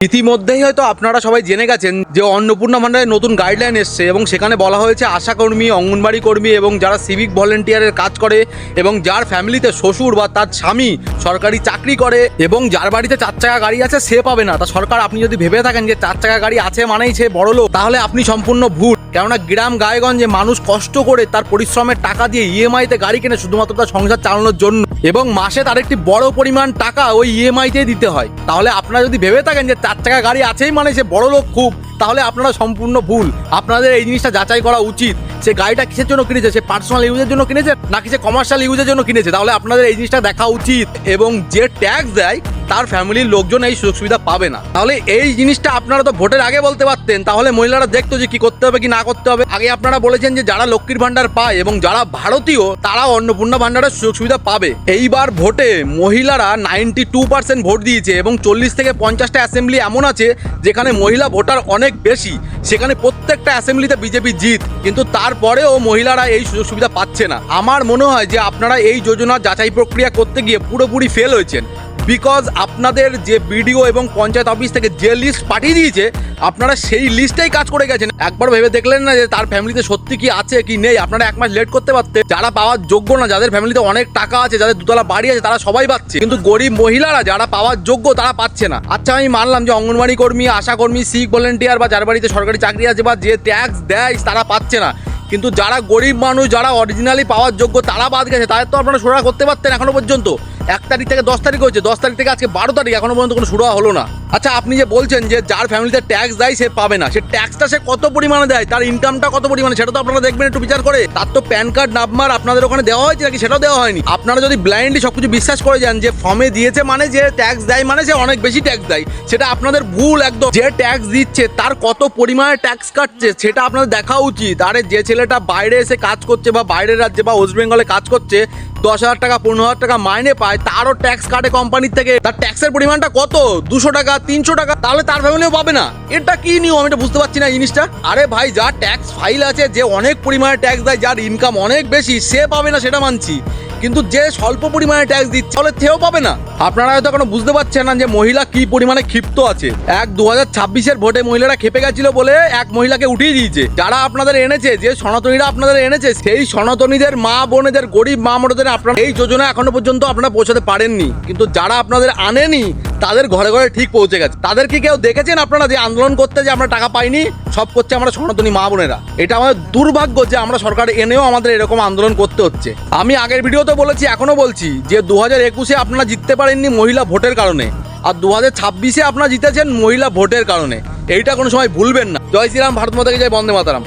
ইতিমধ্যেই হয়তো আপনারা সবাই জেনে গেছেন যে অন্নপূর্ণা ভান্ডারের নতুন গাইডলাইন এসছে এবং সেখানে বলা হয়েছে আশাকর্মী, অঙ্গনবাড়ি কর্মী এবং যারা সিভিক ভলেন্টিয়ারের কাজ করে এবং যার ফ্যামিলিতে শ্বশুর বা তার স্বামী সরকারি চাকরি করে এবং যার বাড়িতে 4 চাকা গাড়ি আছে সে পাবে না। তা সরকার, আপনি যদি ভেবে থাকেন যে 4 চাকা গাড়ি আছে মানেই সে বড়লোক, তাহলে আপনি সম্পূর্ণ ভুল। কেননা গ্রাম গায়েগঞ্জে মানুষ কষ্ট করে তার পরিশ্রমের টাকা দিয়ে ইএমআইতে গাড়ি কেনে শুধুমাত্র তার সংসার চালানোর জন্য, এবং মাসে তার একটি বড় পরিমাণ টাকা ওই ইএমআইতেই দিতে হয়। তাহলে আপনারা যদি ভেবে থাকেন যে 4 চাকা গাড়ি আছেই মানে সে বড় লোক খুব, তাহলে আপনারা সম্পূর্ণ ভুল। আপনাদের এই জিনিসটা যাচাই করা উচিত, সে গাড়িটা কিসের জন্য কিনেছে, সে পার্সোনাল ইউজের জন্য কিনেছে নাকি সে কমার্শিয়াল ইউজের জন্য কিনেছে। তাহলে আপনাদের এই জিনিসটা দেখা উচিত, এবং যে ট্যাক্স দেয় তার ফ্যামিলির লোকজন এই সুযোগ সুবিধা পাবে না। তাহলে এই জিনিসটা আপনারা তো ভোটের আগে বলতে পারতেন, তাহলে মহিলারা দেখতো যে কি করতে হবে কি না করতে হবে। আগে আপনারা বলেছেন যে যারা লক্ষ্মীর ভান্ডার পায় এবং যারা ভারতীয় তারা অন্নপূর্ণা ভান্ডারের সুযোগ সুবিধা পাবে। এইবার ভোটে মহিলারা 92% ভোট দিয়েছে এবং 40 থেকে 50টা অ্যাসেম্বলি এমন আছে যেখানে মহিলা ভোটার অনেক বেশি, সেখানে প্রত্যেকটা অ্যাসেম্বলিতে বিজেপি জিত, কিন্তু তারপরেও মহিলারা এই সুযোগ সুবিধা পাচ্ছে না। আমার মনে হয় যে আপনারা এই যোজনার যাচাই প্রক্রিয়া করতে গিয়ে পুরোপুরি ফেল হয়েছেন। বিকজ আপনাদের যে বিডিও এবং পঞ্চায়েত অফিস থেকে যে লিস্ট পাঠিয়ে দিয়েছে আপনারা সেই লিস্টেই কাজ করে গেছেন। একবার ভেবে দেখলেন না যে তার ফ্যামিলিতে সত্যি কি আছে কি নেই? আপনারা 1 মাস লেট করতে পারতেন। যারা পাওয়ার যোগ্য না, যাদের ফ্যামিলিতে অনেক টাকা আছে, যাদের 2তলা বাড়ি আছে, তারা সবাই পাচ্ছে, কিন্তু গরিব মহিলারা যারা পাওয়ার যোগ্য তারা পাচ্ছে না। আচ্ছা, আমি মানলাম যে অঙ্গনবাড়ি কর্মী, আশাকর্মী, সিভিক ভলেন্টিয়ার বা যার বাড়িতে সরকারি চাকরি আছে বা যে ট্যাক্স দেয় তারা পাচ্ছে না, কিন্তু যারা গরিব মানুষ, যারা অরিজিনালি পাওয়ার যোগ্য তারা বাদ গেছে, তাদের তো আপনারা সুরা করতে পারতেন এখনো পর্যন্ত। 1 তারিখ থেকে 10 তারিখ হয়েছে, 10 তারিখ থেকে আজকে 12 তারিখ, এখনো পর্যন্ত কোনো সুরা হলো না। আচ্ছা, আপনি যে বলছেন যে যার ফ্যামিলিতে ট্যাক্স দেয় সে পাবে না, সে ট্যাক্সটা সে কত পরিমাণে দেয়, তার ইনকামটা কত পরিমাণে, সেটা তো আপনারা দেখবেন একটু বিচার করে। তার তো প্যান কার্ড নাম্বার আপনাদের ওখানে দেওয়া হয়েছে নাকি সেটাও দেওয়া হয়নি। আপনারা যদি ব্লাইন্ডলি সবকিছু বিশ্বাস করে যান যে ফর্মে দিয়েছে মানে যে ট্যাক্স দেয় মানে সে অনেক বেশি ট্যাক্স দেয়, সেটা আপনাদের ভুল একদম। যে ট্যাক্স দিচ্ছে তার কত পরিমাণে ট্যাক্স কাটছে সেটা আপনাদের দেখা উচিত। আরে যে ছেলেটা বাইরে এসে কাজ করছে বা বাইরের রাজ্যে বা ওয়েস্ট বেঙ্গলে কাজ করছে, 10,000 টাকা 15,000 টাকা মাইনে পায়, তারও ট্যাক্স কাটে কোম্পানির থেকে, তার ট্যাক্সের পরিমাণটা কত, 200 টাকা 300 টাকা, তাহলে তার ফ্যামিলিও পাবে না। এটা কি নিয়ম? আমি এটা বুঝতে পারছি না জিনিসটা। আরে ভাই, যার ট্যাক্স ফাইল আছে, যে অনেক পরিমাণে ট্যাক্স দেয়, যার ইনকাম অনেক বেশি, সে পাবে না সেটা মানছি, কিন্তু যে স্বল্প পরিমাণে ট্যাক্স দিচ্ছে তাহলে সেও পাবে না। আপনারা হয়তো এখনো বুঝতে পারছেন না যে মহিলা কি পরিমাণে ক্ষিপ্ত আছে। 2026-এর ভোটে মহিলারা খেপে গেছিল বলে এক মহিলাকে উঠিয়ে দিয়েছে। যারা আপনাদের এনেছে, যে সনাতনীরা আপনাদের এনেছে, সেই সনাতনীদের মা বোনেদের, গরিব মা বোনেদের আপনারা এই যোজনা এখনো পর্যন্ত আপনারা পৌঁছাতে পারেননি, কিন্তু যারা আপনাদের আনেনি তাদের ঘরে ঘরে ঠিক পৌঁছে গেছে। তাদের কি কেউ দেখেছেন আপনারা যে আন্দোলন করতে যে আমরা টাকা পাইনি? সব করছে আমরা সনাতনী মা বোনেরা। এটা আমাদের দুর্ভাগ্য যে আমরা সরকার এনেও আমাদের এরকম আন্দোলন করতে হচ্ছে। আমি আগের ভিডিওতে বলেছি, এখনো বলছি যে 2021-এ আপনারা জিততে পারেননি মহিলা ভোটের কারণে, আর 2026-এ আপনারা জিতেছেন মহিলা ভোটের কারণে। এইটা কোনো সময় ভুলবেন না। জয় শ্রীরাম, ভারত মাতা কি জয়, বন্দে মাতরম।